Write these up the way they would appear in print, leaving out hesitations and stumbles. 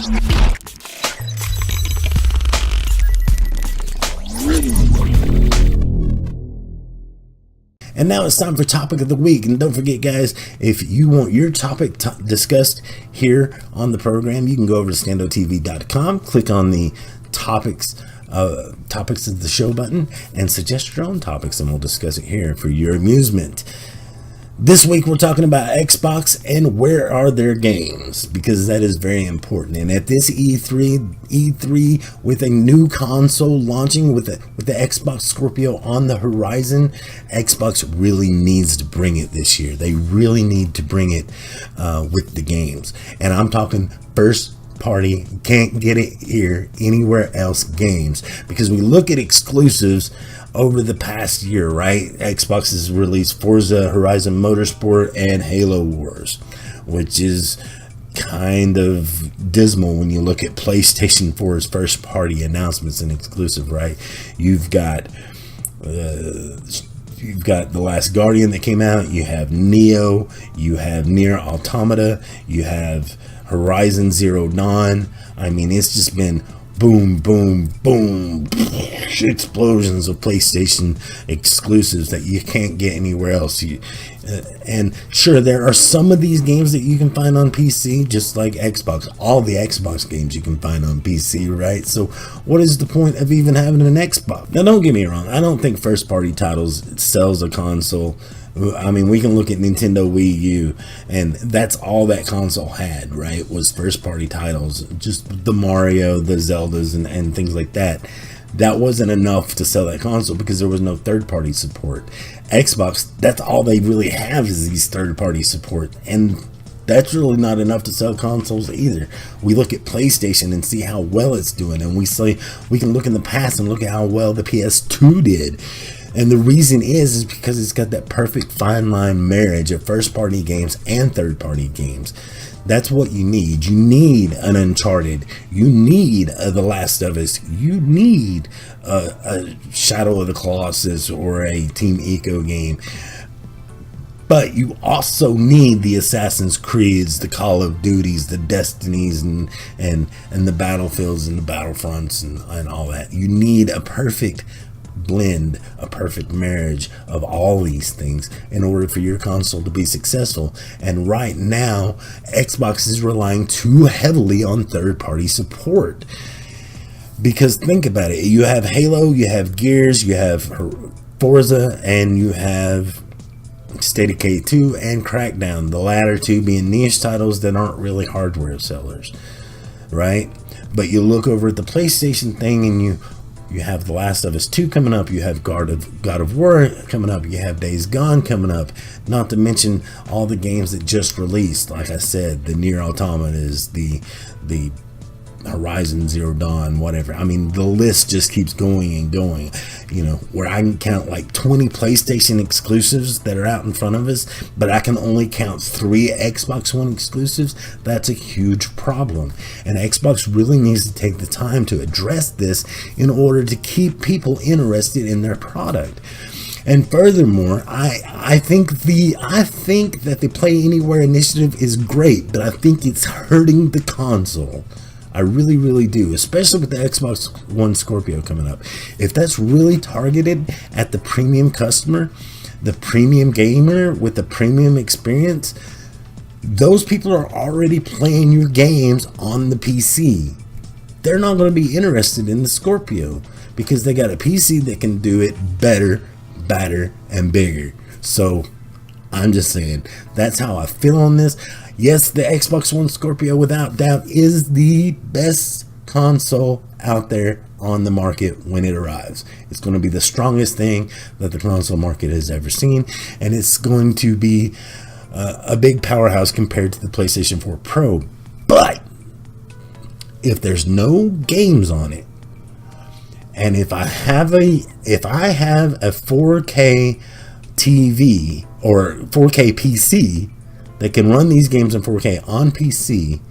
And now it's time for Topic of the Week. And don't forget, guys, if you want your topic discussed here on the program, you can go over to scandotv.com, click on the topics of the show button, and suggest your own topics, and we'll discuss it here for your amusement. This week we're talking about Xbox and where are their games, because that is very important. And at this E3 with a new console launching with the Xbox Scorpio on the horizon, Xbox really needs to bring it this year. They really need to bring it with the games. And I'm talking first party, can't get it here anywhere else games, because we look at exclusives over the past year, right? Xbox has released Forza Horizon Motorsport and Halo Wars, which is kind of dismal when you look at PlayStation 4's first party announcements and exclusive, right? You've got The Last Guardian that came out, you have Neo, you have Nier Automata, you have Horizon Zero Dawn. I mean, it's just been boom, boom, boom, explosions of PlayStation exclusives that you can't get anywhere else. And sure, there are some of these games that you can find on PC, just like Xbox. All the Xbox games you can find on PC, right? So what is the point of even having an Xbox? Now, don't get me wrong. I don't think first-party titles sells a console. I mean, we can look at Nintendo Wii U, and that's all that console had, right? Was first-party titles, just the Mario, the Zeldas, and things like that. That wasn't enough to sell that console because there was no third-party support. Xbox, that's all they really have is these third-party support, and that's really not enough to sell consoles either. We look at PlayStation and see how well it's doing, and we can look in the past and look at how well the PS2 did. And the reason is because it's got that perfect fine line marriage of first-party games and third-party games. That's what you need. You need an Uncharted. You need The Last of Us. You need a Shadow of the Colossus or a Team Eco game. But you also need the Assassin's Creeds, the Call of Duties, the Destinies, and the Battlefields and the Battlefronts and all that. You need a perfect blend, a perfect marriage of all these things in order for your console to be successful. And right now, Xbox is relying too heavily on third-party support. Because think about it, you have Halo, you have Gears, you have Forza, and you have State of Decay 2 and Crackdown, the latter two being niche titles that aren't really hardware sellers, right? But you look over at the PlayStation thing and you have The Last of Us 2 coming up, you have God of War coming up, you have Days Gone coming up, not to mention all the games that just released. Like I said, the Nier Automata is the Horizon Zero Dawn, whatever. I mean, the list just keeps going and going, where I can count like 20 PlayStation exclusives that are out in front of us, but I can only count 3 Xbox One exclusives. That's a huge problem. And Xbox really needs to take the time to address this in order to keep people interested in their product. And furthermore, I think that the Play Anywhere initiative is great, but I think it's hurting the console. I really, really do, especially with the Xbox One Scorpio coming up. If that's really targeted at the premium customer, the premium gamer with the premium experience, those people are already playing your games on the PC. They're not going to be interested in the Scorpio because they got a PC that can do it better, badder, and bigger. So I'm just saying, that's how I feel on this. Yes, the Xbox One Scorpio, without doubt, is the best console out there on the market when it arrives. It's going to be the strongest thing that the console market has ever seen, and it's going to be a big powerhouse compared to the PlayStation 4 Pro. But if there's no games on it, and if I have a 4K TV or 4K PC that can run these games in 4K on PC,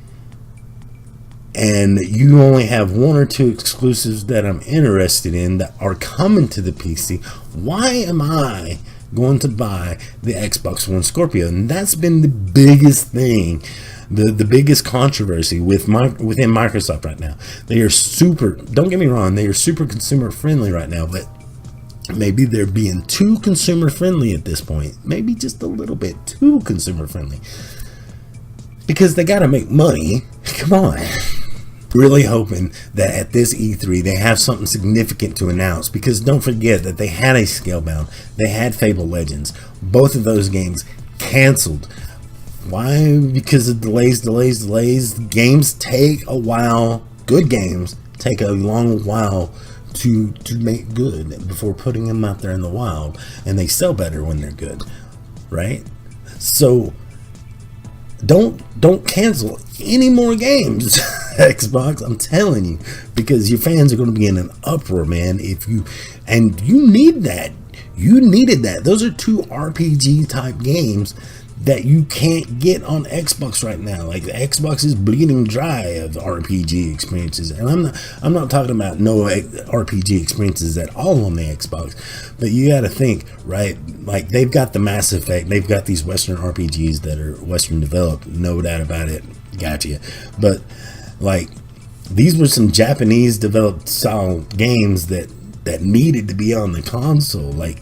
and you only have 1 or 2 exclusives that I'm interested in that are coming to the PC, why am I going to buy the Xbox One Scorpio? And that's been the biggest thing the biggest controversy within Microsoft right now. They are super, don't get me wrong, they are super consumer friendly right now, but maybe they're being too consumer friendly at this point. Maybe just a little bit too consumer friendly. Because they got to make money. Come on. Really hoping that at this E3 they have something significant to announce, because don't forget that they had a Scalebound, they had Fable Legends, both of those games canceled. Why? Because of delays. Games take a while. Good games take a long while to make good before putting them out there in the wild, and they sell better when they're good, right? So don't cancel any more games. Xbox, I'm telling you, because your fans are going to be in an uproar, man. You need that. You needed that. Those are two RPG type games that you can't get on Xbox right now. Like, the Xbox is bleeding dry of RPG experiences, and I'm not talking about no RPG experiences at all on the Xbox. But you got to think, right? Like, they've got the Mass Effect, they've got these Western RPGs that are Western developed, no doubt about it. Gotcha. But like, these were some Japanese developed style games that needed to be on the console. Like,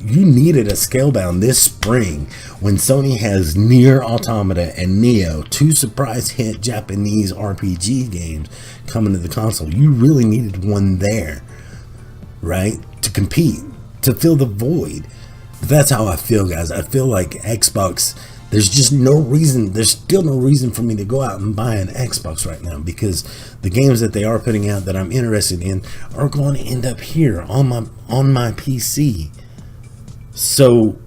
you needed a Scalebound this spring when Sony has Nier Automata and Neo, two surprise hit Japanese RPG games coming to the console. You really needed one there, right, to compete, to fill the void. But that's how I feel, guys. I feel like Xbox, there's just no reason, there's still no reason for me to go out and buy an Xbox right now, because the games that they are putting out that I'm interested in are going to end up here on my PC. So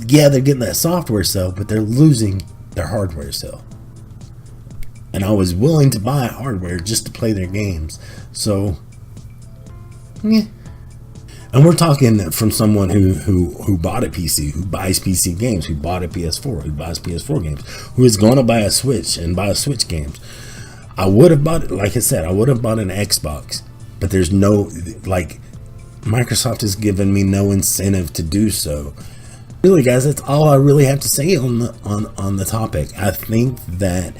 yeah, they're getting that software sale, but they're losing their hardware sale. And I was willing to buy hardware just to play their games. So yeah. And we're talking from someone who bought a PC, who buys PC games, who bought a PS4, who buys PS4 games, who is going to buy a Switch and buy Switch games. I would have bought, like I said, I would have bought an Xbox, but there's no, like, Microsoft has given me no incentive to do so. Really, guys, that's all I really have to say on the topic. I think that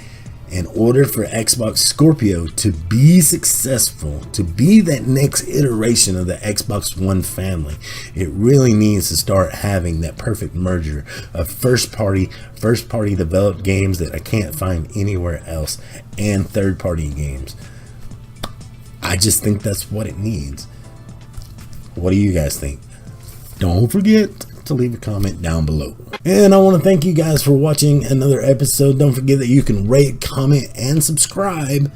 in order for Xbox Scorpio to be successful, to be that next iteration of the Xbox One family, it really needs to start having that perfect merger of first party developed games that I can't find anywhere else, and third party games. I just think that's what it needs. What do you guys think? Don't forget to leave a comment down below. And I want to thank you guys for watching another episode. Don't forget that you can rate, comment, and subscribe,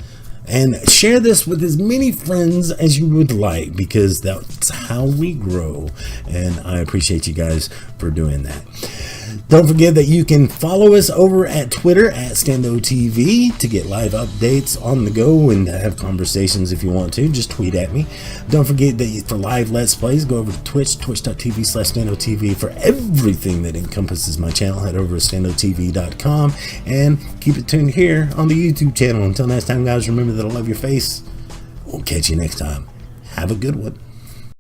and share this with as many friends as you would like, because that's how we grow, and I appreciate you guys for doing that. Don't forget that you can follow us over at Twitter at StandoTV to get live updates on the go and have conversations if you want to. Just tweet at me. Don't forget that for live Let's Plays, go over to twitch.tv/StandoTV for everything that encompasses my channel. Head over to StandoTV.com and keep it tuned here on the YouTube channel. Until next time, guys, remember that I love your face. We'll catch you next time. Have a good one.